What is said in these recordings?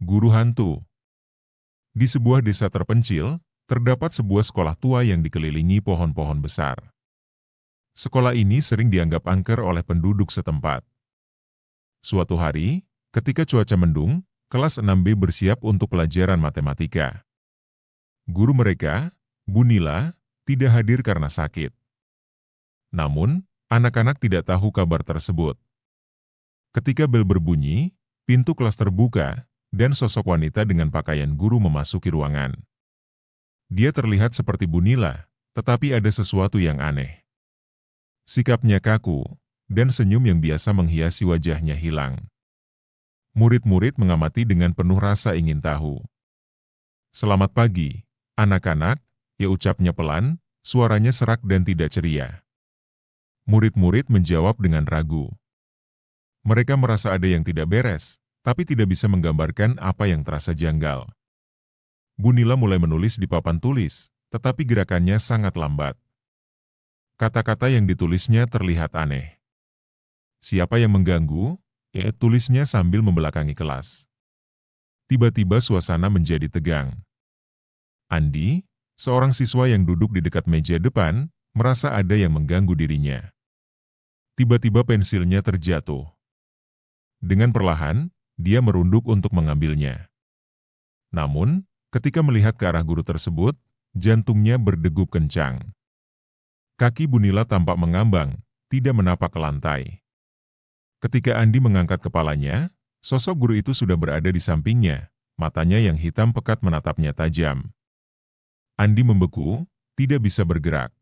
Guru hantu. Di sebuah desa terpencil, terdapat sebuah sekolah tua yang dikelilingi pohon-pohon besar. Sekolah ini sering dianggap angker oleh penduduk setempat. Suatu hari, ketika cuaca mendung, kelas 6B bersiap untuk pelajaran matematika. Guru mereka, Bu Nila, tidak hadir karena sakit. Namun, anak-anak tidak tahu kabar tersebut. Ketika bel berbunyi, pintu kelas terbuka, dan sosok wanita dengan pakaian guru memasuki ruangan. Dia terlihat seperti Bu Nila, tetapi ada sesuatu yang aneh. Sikapnya kaku, dan senyum yang biasa menghiasi wajahnya hilang. Murid-murid mengamati dengan penuh rasa ingin tahu. "Selamat pagi, anak-anak," ia ucapnya pelan, suaranya serak dan tidak ceria. Murid-murid menjawab dengan ragu. Mereka merasa ada yang tidak beres, tapi tidak bisa menggambarkan apa yang terasa janggal. Bu Nila mulai menulis di papan tulis, tetapi gerakannya sangat lambat. Kata-kata yang ditulisnya terlihat aneh. "Siapa yang mengganggu?" ia tulisnya sambil membelakangi kelas. Tiba-tiba suasana menjadi tegang. Andi, seorang siswa yang duduk di dekat meja depan, merasa ada yang mengganggu dirinya. Tiba-tiba pensilnya terjatuh. Dengan perlahan, dia merunduk untuk mengambilnya. Namun, ketika melihat ke arah guru tersebut, jantungnya berdegup kencang. Kaki Bu Nila tampak mengambang, tidak menapak ke lantai. Ketika Andi mengangkat kepalanya, sosok guru itu sudah berada di sampingnya, matanya yang hitam pekat menatapnya tajam. Andi membeku, tidak bisa bergerak.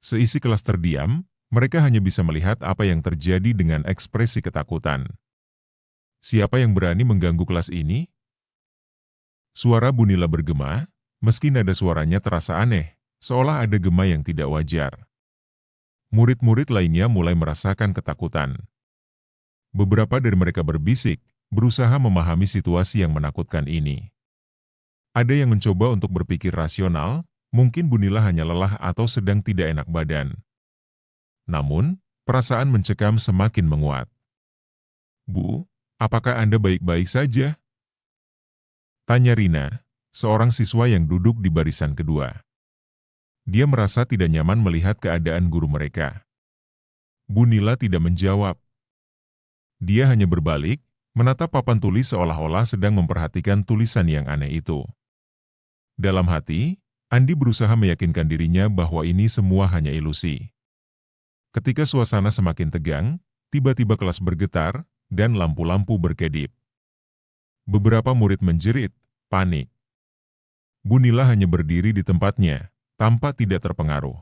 Seisi kelas terdiam, mereka hanya bisa melihat apa yang terjadi dengan ekspresi ketakutan. "Siapa yang berani mengganggu kelas ini?" Suara Bu Nila bergema, meski nada suaranya terasa aneh, seolah ada gema yang tidak wajar. Murid-murid lainnya mulai merasakan ketakutan. Beberapa dari mereka berbisik, berusaha memahami situasi yang menakutkan ini. Ada yang mencoba untuk berpikir rasional, mungkin Bu Nila hanya lelah atau sedang tidak enak badan. Namun, perasaan mencekam semakin menguat. "Bu, apakah Anda baik-baik saja?" tanya Rina, seorang siswa yang duduk di barisan kedua. Dia merasa tidak nyaman melihat keadaan guru mereka. Bu Nila tidak menjawab. Dia hanya berbalik, menatap papan tulis seolah-olah sedang memperhatikan tulisan yang aneh itu. Dalam hati, Andi berusaha meyakinkan dirinya bahwa ini semua hanya ilusi. Ketika suasana semakin tegang, tiba-tiba kelas bergetar, dan lampu-lampu berkedip. Beberapa murid menjerit, panik. Bu Nila hanya berdiri di tempatnya, tampak tidak terpengaruh.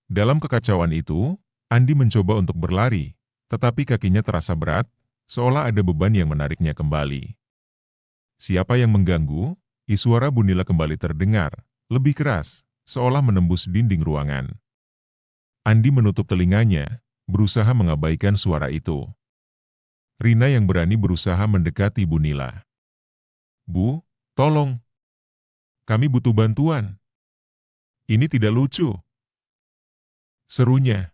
Dalam kekacauan itu, Andi mencoba untuk berlari, tetapi kakinya terasa berat, seolah ada beban yang menariknya kembali. "Siapa yang mengganggu?" Suara Bu Nila kembali terdengar, lebih keras, seolah menembus dinding ruangan. Andi menutup telinganya, berusaha mengabaikan suara itu. Rina yang berani berusaha mendekati Bu Nila. "Bu, tolong. Kami butuh bantuan. Ini tidak lucu," serunya.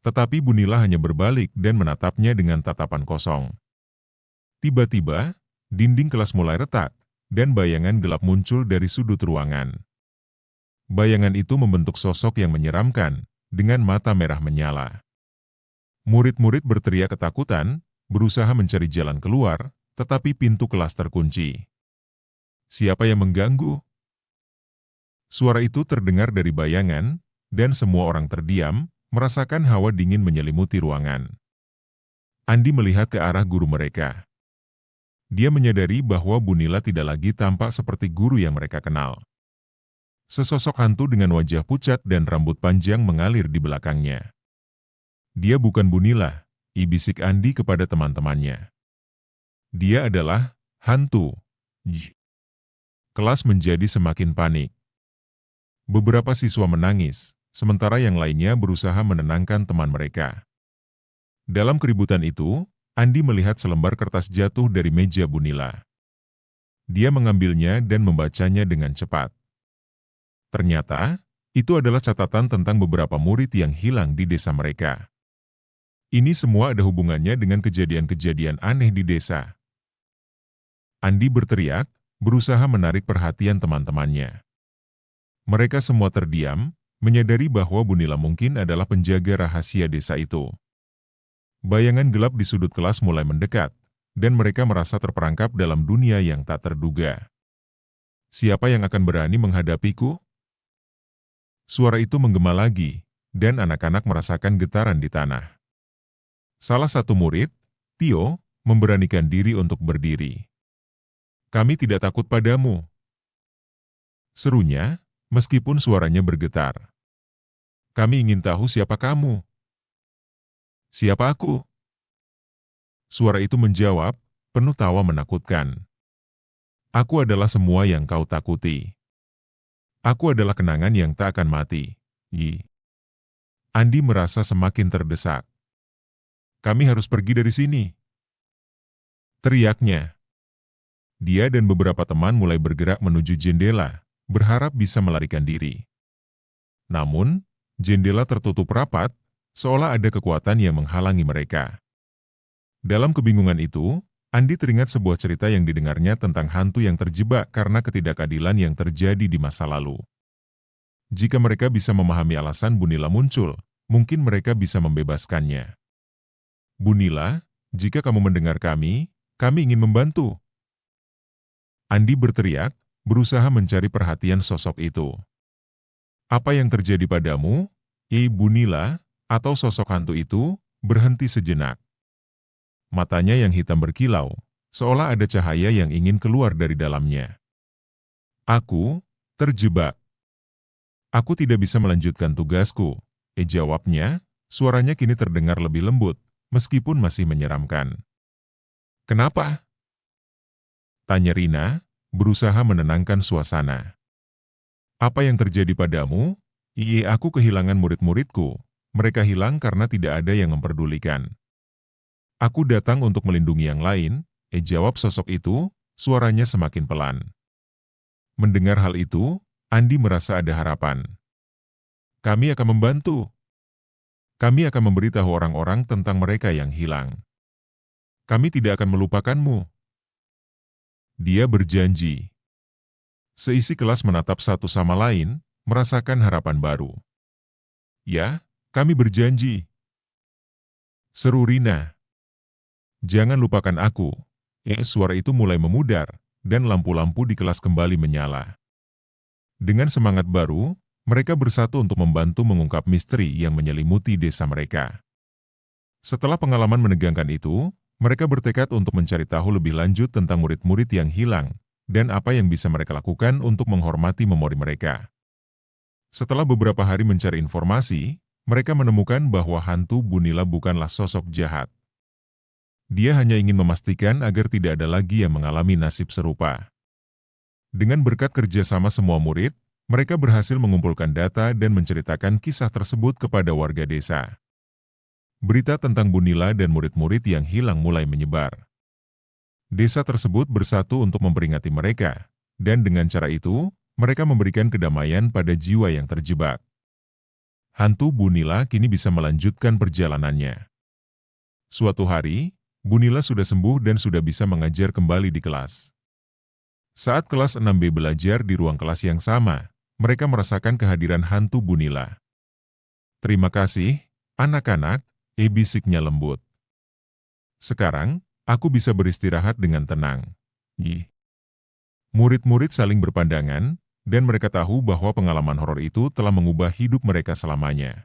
Tetapi Bu Nila hanya berbalik dan menatapnya dengan tatapan kosong. Tiba-tiba, dinding kelas mulai retak, dan bayangan gelap muncul dari sudut ruangan. Bayangan itu membentuk sosok yang menyeramkan, dengan mata merah menyala. Murid-murid berteriak ketakutan, berusaha mencari jalan keluar, tetapi pintu kelas terkunci. "Siapa yang mengganggu?" Suara itu terdengar dari bayangan, dan semua orang terdiam, merasakan hawa dingin menyelimuti ruangan. Andi melihat ke arah guru mereka. Dia menyadari bahwa Bu Nila tidak lagi tampak seperti guru yang mereka kenal. Sesosok hantu dengan wajah pucat dan rambut panjang mengalir di belakangnya. "Dia bukan Bu Nila," bisik Andi kepada teman-temannya. "Dia adalah hantu." Kelas menjadi semakin panik. Beberapa siswa menangis, sementara yang lainnya berusaha menenangkan teman mereka. Dalam keributan itu, Andi melihat selembar kertas jatuh dari meja Bu Nila. Dia mengambilnya dan membacanya dengan cepat. Ternyata, itu adalah catatan tentang beberapa murid yang hilang di desa mereka. Ini semua ada hubungannya dengan kejadian-kejadian aneh di desa. Andi berteriak, berusaha menarik perhatian teman-temannya. Mereka semua terdiam, menyadari bahwa Bunila mungkin adalah penjaga rahasia desa itu. Bayangan gelap di sudut kelas mulai mendekat, dan mereka merasa terperangkap dalam dunia yang tak terduga. Siapa yang akan berani menghadapiku? Suara itu menggema lagi, dan anak-anak merasakan getaran di tanah. Salah satu murid, Tio, memberanikan diri untuk berdiri. "Kami tidak takut padamu," serunya, meskipun suaranya bergetar. "Kami ingin tahu siapa kamu." "Siapa aku?" Suara itu menjawab, penuh tawa menakutkan. "Aku adalah semua yang kau takuti. Aku adalah kenangan yang tak akan mati." Andi merasa semakin terdesak. "Kami harus pergi dari sini," teriaknya. Dia dan beberapa teman mulai bergerak menuju jendela, berharap bisa melarikan diri. Namun, jendela tertutup rapat, seolah ada kekuatan yang menghalangi mereka. Dalam kebingungan itu, Andi teringat sebuah cerita yang didengarnya tentang hantu yang terjebak karena ketidakadilan yang terjadi di masa lalu. Jika mereka bisa memahami alasan Bunila muncul, mungkin mereka bisa membebaskannya. "Bunila, jika kamu mendengar kami ingin membantu." Andi berteriak, berusaha mencari perhatian sosok itu. "Apa yang terjadi padamu, Bunila?" Atau sosok hantu itu berhenti sejenak. Matanya yang hitam berkilau, seolah ada cahaya yang ingin keluar dari dalamnya. "Aku terjebak. Aku tidak bisa melanjutkan tugasku," jawabnya, suaranya kini terdengar lebih lembut, meskipun masih menyeramkan. "Kenapa?" tanya Rina, berusaha menenangkan suasana. "Apa yang terjadi padamu?" Aku kehilangan murid-muridku. Mereka hilang karena tidak ada yang memperdulikan. "Aku datang untuk melindungi yang lain," jawab sosok itu, suaranya semakin pelan. Mendengar hal itu, Andi merasa ada harapan. "Kami akan membantu. Kami akan memberitahu orang-orang tentang mereka yang hilang. Kami tidak akan melupakanmu," dia berjanji. Seisi kelas menatap satu sama lain, merasakan harapan baru. "Ya, kami berjanji," seru Rina. "Jangan lupakan aku." Suara itu mulai memudar, dan lampu-lampu di kelas kembali menyala. Dengan semangat baru, mereka bersatu untuk membantu mengungkap misteri yang menyelimuti desa mereka. Setelah pengalaman menegangkan itu, mereka bertekad untuk mencari tahu lebih lanjut tentang murid-murid yang hilang, dan apa yang bisa mereka lakukan untuk menghormati memori mereka. Setelah beberapa hari mencari informasi, mereka menemukan bahwa hantu Bunila bukanlah sosok jahat. Dia hanya ingin memastikan agar tidak ada lagi yang mengalami nasib serupa. Dengan berkat kerjasama semua murid, mereka berhasil mengumpulkan data dan menceritakan kisah tersebut kepada warga desa. Berita tentang Bunila dan murid-murid yang hilang mulai menyebar. Desa tersebut bersatu untuk memperingati mereka, dan dengan cara itu, mereka memberikan kedamaian pada jiwa yang terjebak. Hantu Bunila kini bisa melanjutkan perjalanannya. Suatu hari, Bunila sudah sembuh dan sudah bisa mengajar kembali di kelas. Saat kelas 6B belajar di ruang kelas yang sama, mereka merasakan kehadiran hantu Bunila. "Terima kasih, anak-anak," bisiknya lembut. "Sekarang, aku bisa beristirahat dengan tenang." Murid-murid saling berpandangan, dan mereka tahu bahwa pengalaman horor itu telah mengubah hidup mereka selamanya.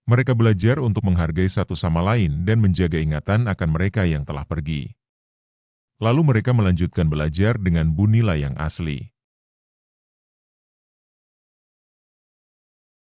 Mereka belajar untuk menghargai satu sama lain dan menjaga ingatan akan mereka yang telah pergi. Lalu mereka melanjutkan belajar dengan Bunila yang asli.